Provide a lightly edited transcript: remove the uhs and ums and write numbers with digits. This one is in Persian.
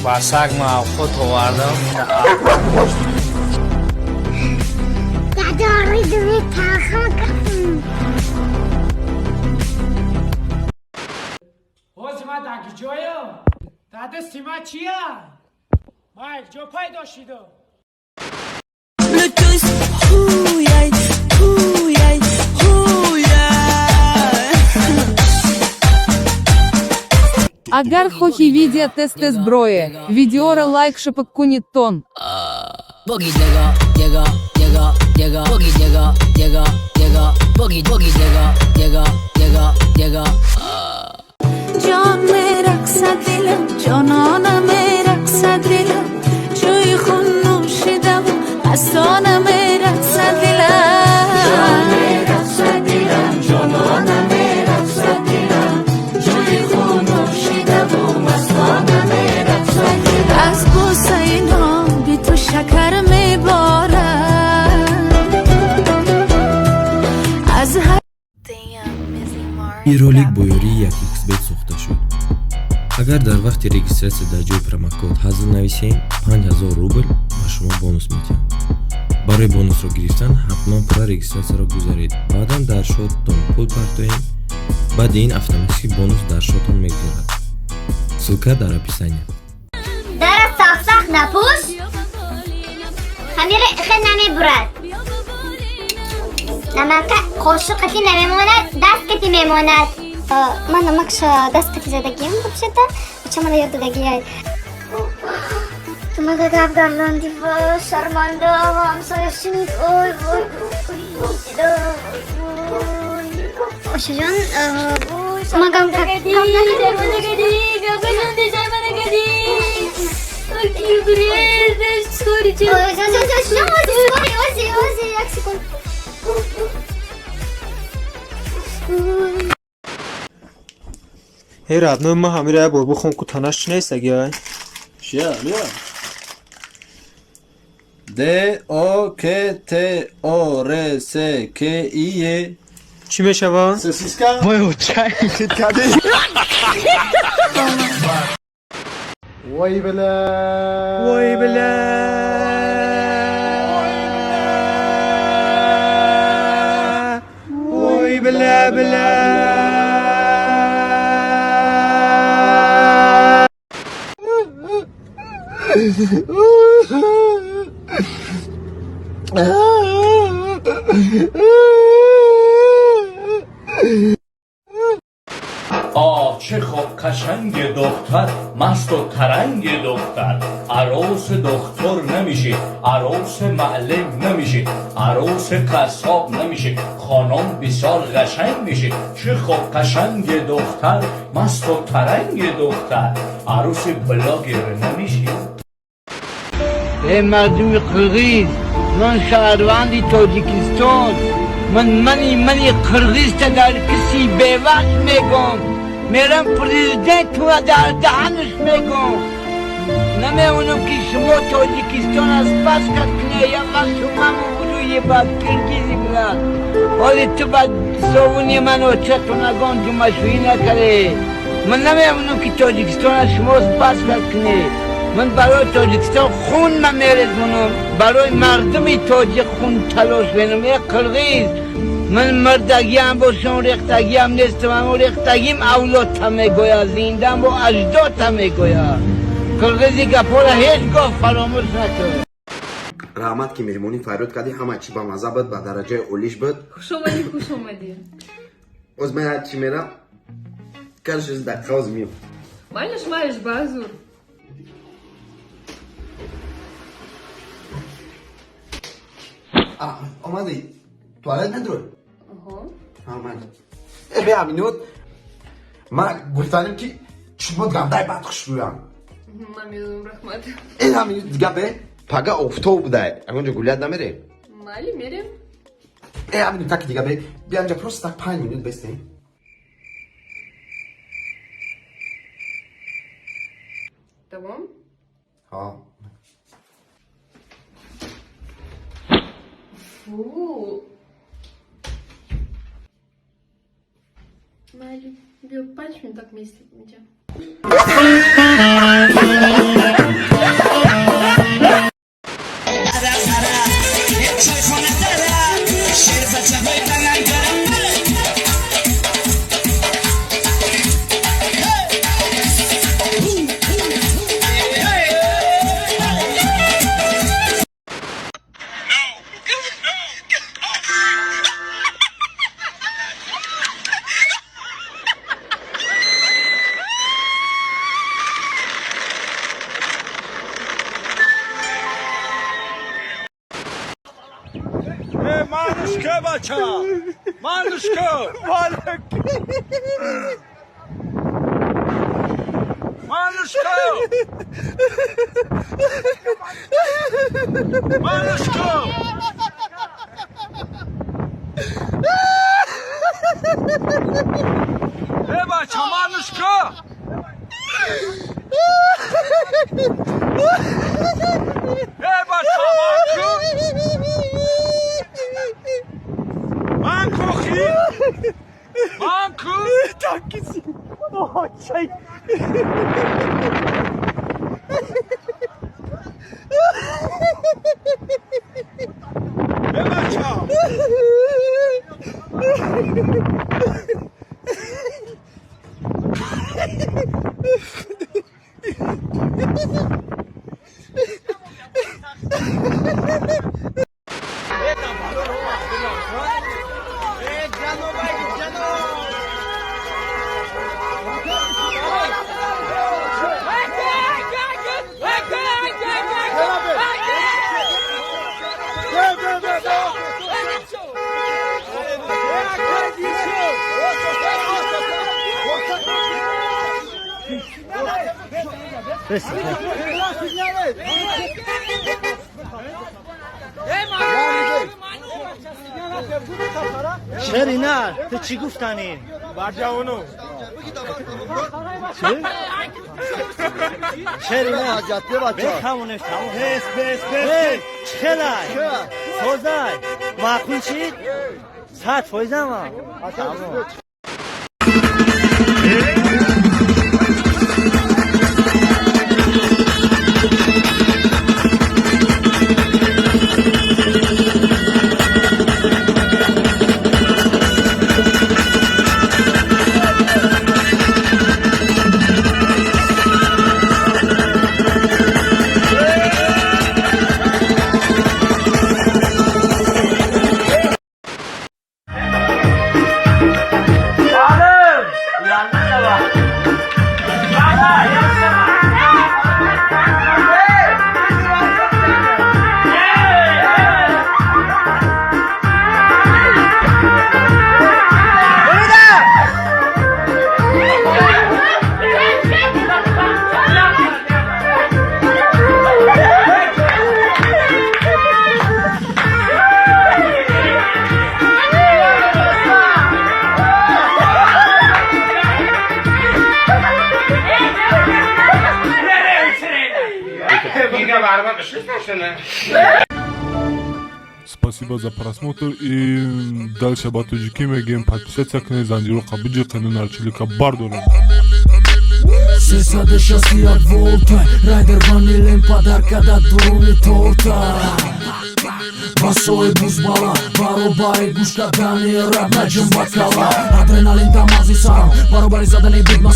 باساق ما خود آوردم دادا دوی تلخم کن حوز ما داگی جویا دادا سیما چیه؟ مایک جو پیدا شیدو Bluetooth, huyay, huyay, huyay. Агар хохи видео тесте зброї. Відеора лайк шепок кунітон. Boogie digga, digga, digga, digga. Boogie digga, digga, digga. Boogie, boogie digga, digga, digga, digga. جان में रक्सा दिलम, جانانا में रक्सा दिलम. جوی خون نوشیدم, اسانا में रक्सा दिलम. جان में रक्सा दिलم, جانانا में रक्सा दिलम. جوی خون نوشیدم, اسانا में रक्सा दिलم. از بوسه اینا بی تو شکر میبارم. از هر این ролик бо ёрии як xbet сохта шуд. Агар дар вақти регистратсия дар ҷои промокод ҳазл нависем 5000 рубл ба шумо бонус медиҳам. барои бонусро гирифтан ҳатман пурра регистратсияро гузаред. баъдан дар шотатон пул партоед. баъди ин автоматики бонус дар шотон мегузарад. ссилка дар описание. داره ساخ ساخ نپوش خمیره خیلی نمیبرد نمک قاشقتی نمیماند دستکتی میماند من نمکش دستکتی زدگیم خوب شده بچه من یاد دادگی تو مگه گفت گرلاندی و شرمنده و همسایه شنید اوی اوی اوشا جان مگم کم نکردی هی رابنو ما همیره بابو خون کو تناش چی نیست اگه شیا لیا د او ک ت او ر س ک ای چی میشه با؟ سوسیسکا وای چای کدی وای بلا وای بلا وای بلا بلا آه چه خوب قشنگ دختر مست و ترنگ دختر عروس دکتر نمیشه عروس معلم نمیشه عروس قصاب نمیشه خانم بسیار قشنگ میشه چه خوب قشنگ دختر مست و ترنگ دختر عروس بلاگر نمیشه ای مردم قرغیز من شهروندی تاجیکستان منی قرغیز تا در کسی به وقت میگم میرم پریزیدنت و در دهنش میگم نمیونم که شما تاجیکستان از پس کت کنه یا من شما موضوعی بد کرگیزی برد حالی تو بد سوونی منو چطور نگان جمعشویی نکره من نمیونم که تاجیکستان از شما از پس کت کنه من برای تاجیکستان خون من میرزونم برای مردم تاجیک خون تلاش بینم ای قرغیز من مردگیم باشم ریختگیم نیستم اما ریختگیم اولاد همه گویا زیندم و اجداد همه گویا قرغیزی گپارا هیچ گاه فراموش نکن رحمت که مهمونی فرود کردی همه چی با مزه بود با درجه اولیش بود خوش اومدی از من هر چی میرم کارش از دقیقه از میم مالش بازور آمدی توالت ندروی آمد به امینوت من گفتنیم که شما گمدای بد خوش بیام من میدونم رحمت این امینوت دیگه به پگه افتو بوده اونجا گولیت نمیره مالی میریم ای امینوت تک دیگه به بیا انجا پروست تک 5 minut بستیم تمام ها فو Мали, бил 5 минут так вместе. بچه مالشکو مالشکو مالشکو بچه مالشکو بچه مانکو مانکو takisi. Oh, çay. شرینا تو چی گفتنی؟ برجا اونو چی؟ شرینا جاده بچه بخمونش تموم بس چلای سوزای معقول چی؟ 100% هم Спасибо за просмотр и дальше батуджики мегем подписаться к незанжиру кабиджи канал чилика бардолом. Сесаде шаси як волта Райдер ванилен подарка да дуруни торта Басои бузбала Баробари гушка дани раб наджим бакала Адреналин тамази сарам Баробари задани будма